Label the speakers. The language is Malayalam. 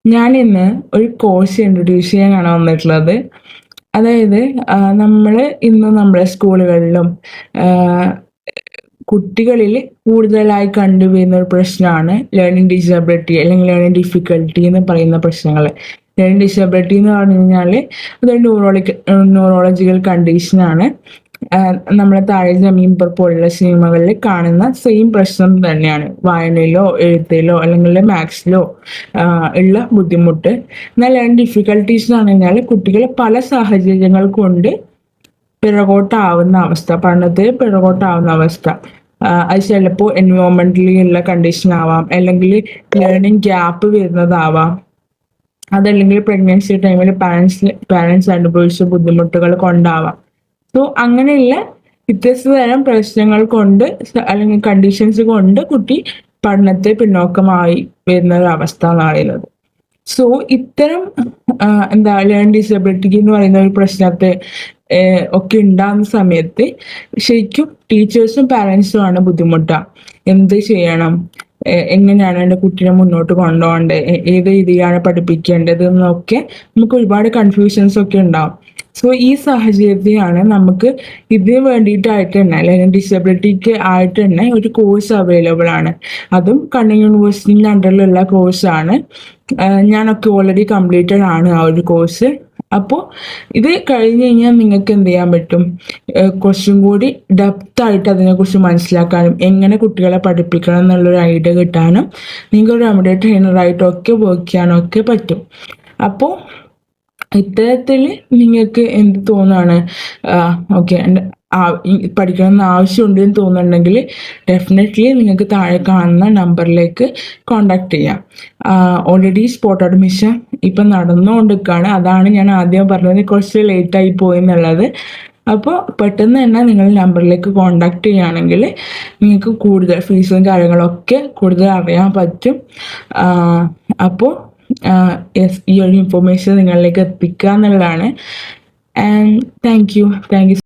Speaker 1: ഞാൻ ഇന്ന് ഒരു കോഴ്സ് ഇൻട്രൊഡ്യൂസ് ചെയ്യാനാണ് വന്നിട്ടുള്ളത്. അതായത് നമ്മൾ ഇന്ന് നമ്മുടെ സ്കൂളുകളിലും ആഹ്, കുട്ടികളിൽ കൂടുതലായി കണ്ടുവരുന്ന ഒരു പ്രശ്നമാണ് ലേണിംഗ് ഡിസബിലിറ്റി അല്ലെങ്കിൽ ലേണിംഗ് ഡിഫിക്കൽട്ടി എന്ന് പറയുന്ന പ്രശ്നങ്ങൾ. ലേണിംഗ് ഡിസബിലിറ്റി എന്ന് പറഞ്ഞു കഴിഞ്ഞാൽ അതൊരു ന്യൂറോളജിക്കൽ കണ്ടീഷനാണ്. നമ്മളെ താഴെ ജമീൻ പർ പോലുള്ള സിനിമകളിൽ കാണുന്ന സെയിം പ്രശ്നം തന്നെയാണ്. വായനയിലോ എഴുത്തിലോ അല്ലെങ്കിൽ മാത്സിലോ ഉള്ള ബുദ്ധിമുട്ട്. എന്നാൽ ലേണിംഗ് ഡിഫിക്കൽട്ടീസ് എന്ന് പറഞ്ഞു കഴിഞ്ഞാൽ കുട്ടികൾ പല സാഹചര്യങ്ങൾ കൊണ്ട് പിറകോട്ടാവുന്ന അവസ്ഥ, പഠനത്തിൽ പിറകോട്ടാവുന്ന അവസ്ഥ. അത് ചിലപ്പോൾ എൻവയോൺമെന്റലി ഉള്ള കണ്ടീഷൻ ആവാം, അല്ലെങ്കിൽ ലേണിംഗ് ഗ്യാപ്പ് വരുന്നതാവാം, അതല്ലെങ്കിൽ പ്രഗ്നൻസി ടൈമിൽ പാരൻസ് അനുഭവിച്ച ബുദ്ധിമുട്ടുകൾ കൊണ്ടാവാം. സോ അങ്ങനെയുള്ള വ്യത്യസ്ത തരം പ്രശ്നങ്ങൾ കൊണ്ട് അല്ലെങ്കിൽ കണ്ടീഷൻസ് കൊണ്ട് കുട്ടി പഠനത്തെ പിന്നോക്കമായി വരുന്ന ഒരു അവസ്ഥ എന്ന് പറയുന്നത്. സോ ഇത്തരം ലേണിംഗ് ഡിസബിലിറ്റി എന്ന് പറയുന്ന ഒരു പ്രശ്നത്തെ ഒക്കെ ഉണ്ടാകുന്ന സമയത്ത് ശരിക്കും ടീച്ചേഴ്സും പാരൻസുമാണ് ബുദ്ധിമുട്ടാ. എന്ത് ചെയ്യണം, എങ്ങനെയാണ് എൻ്റെ കുട്ടീനെ മുന്നോട്ട് കൊണ്ടുപോകേണ്ടത്, ഏത് രീതിയാണ് പഠിപ്പിക്കേണ്ടത് എന്നൊക്കെ നമുക്ക് ഒരുപാട് കൺഫ്യൂഷൻസ് ഒക്കെ ഉണ്ടാവും. സോ ഈ സാഹചര്യത്തിലാണ് നമുക്ക് ഇതിന് വേണ്ടിയിട്ടായിട്ട് തന്നെ അല്ലെങ്കിൽ ഡിസബിലിറ്റിക്ക് ആയിട്ട് തന്നെ ഒരു കോഴ്സ് അവൈലബിൾ ആണ്. അതും കണ്ണൂർ യൂണിവേഴ്സിറ്റിൻ്റെ അണ്ടറിലുള്ള കോഴ്സാണ്. ഞാനൊക്കെ ഓൾറെഡി കംപ്ലീറ്റഡ് ആണ് ആ ഒരു കോഴ്സ്. അപ്പോൾ ഇത് കഴിഞ്ഞ് കഴിഞ്ഞാൽ നിങ്ങൾക്ക് എന്ത് ചെയ്യാൻ പറ്റും, കുറച്ചും കൂടി ഡെപ്തായിട്ട് അതിനെക്കുറിച്ച് മനസ്സിലാക്കാനും എങ്ങനെ കുട്ടികളെ പഠിപ്പിക്കണം എന്നുള്ളൊരു ഐഡിയ കിട്ടാനും നിങ്ങൾക്ക് ഒരു റെമഡി ട്രെയിനറായിട്ടൊക്കെ വർക്ക് ചെയ്യാനും ഒക്കെ പറ്റും. അപ്പോൾ ഇത്തരത്തിൽ നിങ്ങൾക്ക് എന്ത് തോന്നുകയാണ്, ഓക്കെ പഠിക്കണം എന്ന് ആവശ്യമുണ്ടെന്ന് തോന്നുന്നുണ്ടെങ്കിൽ ഡെഫിനറ്റ്ലി നിങ്ങൾക്ക് താഴെ കാണുന്ന നമ്പറിലേക്ക് കോണ്ടാക്ട് ചെയ്യാം. ഓൾറെഡി സ്പോട്ട് അഡ്മിഷൻ ഇപ്പം നടന്നുകൊണ്ടിരിക്കുകയാണ്. അതാണ് ഞാൻ ആദ്യം പറഞ്ഞത് കുറച്ച് ലേറ്റായി പോയി എന്നുള്ളത്. അപ്പോൾ പെട്ടെന്ന് തന്നെ നിങ്ങൾ നമ്പറിലേക്ക് കോണ്ടാക്ട് ചെയ്യുകയാണെങ്കിൽ നിങ്ങൾക്ക് കൂടുതൽ ഫീസും കാര്യങ്ങളൊക്കെ കൂടുതൽ അറിയാൻ പറ്റും. അപ്പോൾ ഈ ഒരു ഇൻഫർമേഷൻ നിങ്ങളിലേക്ക് എത്തിക്കുക എന്നുള്ളതാണ്. And thank you.